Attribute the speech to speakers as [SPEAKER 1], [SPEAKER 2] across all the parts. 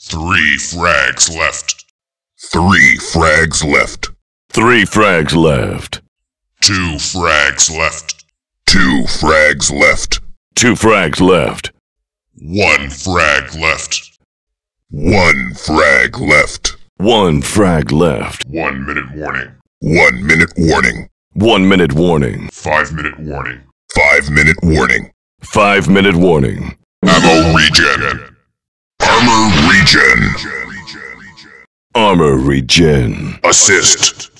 [SPEAKER 1] 3 frags left.
[SPEAKER 2] 3 frags left.
[SPEAKER 3] 3 frags left.
[SPEAKER 1] 2 frags left.
[SPEAKER 2] 2 frags left.
[SPEAKER 3] 2 frags left.
[SPEAKER 1] 1 frag left.
[SPEAKER 2] 1 frag left.
[SPEAKER 3] 1 frag left.
[SPEAKER 1] 1 minute warning.
[SPEAKER 2] 1 minute warning.
[SPEAKER 3] 1 minute warning.
[SPEAKER 1] 5 minute warning.
[SPEAKER 2] 5 minute warning.
[SPEAKER 3] 5 minute warning.
[SPEAKER 1] Ammo regen.
[SPEAKER 2] Armor regen.
[SPEAKER 3] Armor regen.
[SPEAKER 1] Assist.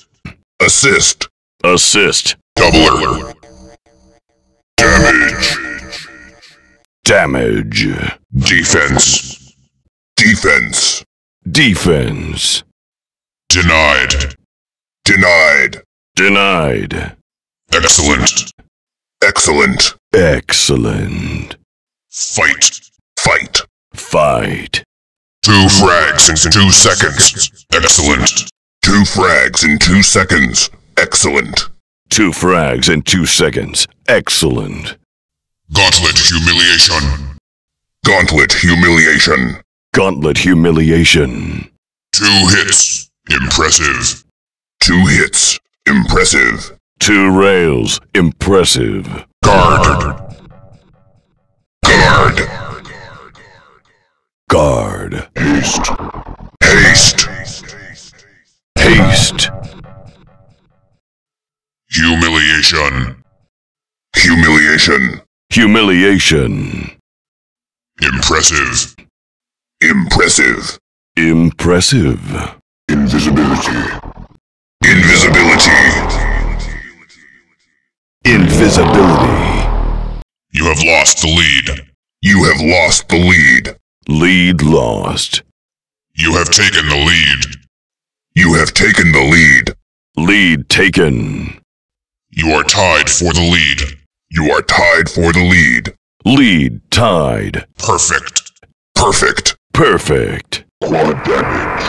[SPEAKER 2] Assist.
[SPEAKER 3] Assist.
[SPEAKER 1] Doubler. Damage.
[SPEAKER 3] Damage.
[SPEAKER 1] Defense.
[SPEAKER 2] Defense.
[SPEAKER 3] Defense.
[SPEAKER 1] Denied.
[SPEAKER 2] Denied.
[SPEAKER 3] Denied.
[SPEAKER 1] Excellent.
[SPEAKER 2] Excellent.
[SPEAKER 3] Excellent.
[SPEAKER 1] Fight.
[SPEAKER 2] Fight.
[SPEAKER 3] Fight.
[SPEAKER 1] 2 frags in 2 seconds. Excellent.
[SPEAKER 2] 2 frags in 2 seconds. Excellent.
[SPEAKER 3] 2 frags in 2 seconds. Excellent.
[SPEAKER 1] Gauntlet humiliation.
[SPEAKER 2] Gauntlet humiliation.
[SPEAKER 3] Gauntlet humiliation.
[SPEAKER 1] 2 hits. Impressive.
[SPEAKER 2] 2 hits. Impressive.
[SPEAKER 3] 2 rails. Impressive.
[SPEAKER 1] Guard.
[SPEAKER 2] Guard.
[SPEAKER 3] Guard.
[SPEAKER 2] Haste. Haste.
[SPEAKER 3] Haste.
[SPEAKER 1] Humiliation.
[SPEAKER 2] Humiliation.
[SPEAKER 3] Humiliation.
[SPEAKER 1] Impressive.
[SPEAKER 2] Impressive.
[SPEAKER 3] Impressive.
[SPEAKER 2] Invisibility. Invisibility.
[SPEAKER 3] Invisibility.
[SPEAKER 1] You have lost the lead.
[SPEAKER 2] You have lost the lead.
[SPEAKER 3] Lead lost.
[SPEAKER 1] You have taken the lead.
[SPEAKER 2] You have taken the lead.
[SPEAKER 3] Lead taken.
[SPEAKER 1] You are tied for the lead.
[SPEAKER 2] You are tied for the lead.
[SPEAKER 3] Lead tied.
[SPEAKER 1] Perfect.
[SPEAKER 2] Perfect.
[SPEAKER 3] Perfect.
[SPEAKER 2] Quad damage.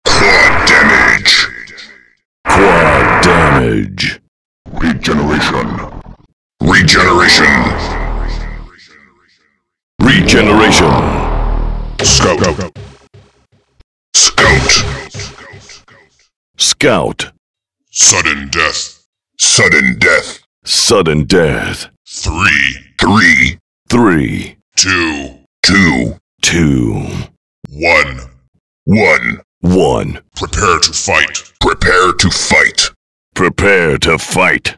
[SPEAKER 2] Quad damage.
[SPEAKER 3] Quad damage.
[SPEAKER 2] Regeneration. Regeneration.
[SPEAKER 3] Regeneration.
[SPEAKER 1] Scout.
[SPEAKER 2] Scout.
[SPEAKER 3] Scout.
[SPEAKER 1] Sudden death.
[SPEAKER 2] Sudden death.
[SPEAKER 3] Sudden death.
[SPEAKER 1] 3.
[SPEAKER 2] 3.
[SPEAKER 3] 3.
[SPEAKER 1] 2.
[SPEAKER 2] 2.
[SPEAKER 3] 2.
[SPEAKER 1] 1.
[SPEAKER 2] 1.
[SPEAKER 3] 1.
[SPEAKER 1] Prepare to fight.
[SPEAKER 2] Prepare to fight.
[SPEAKER 3] Prepare to fight.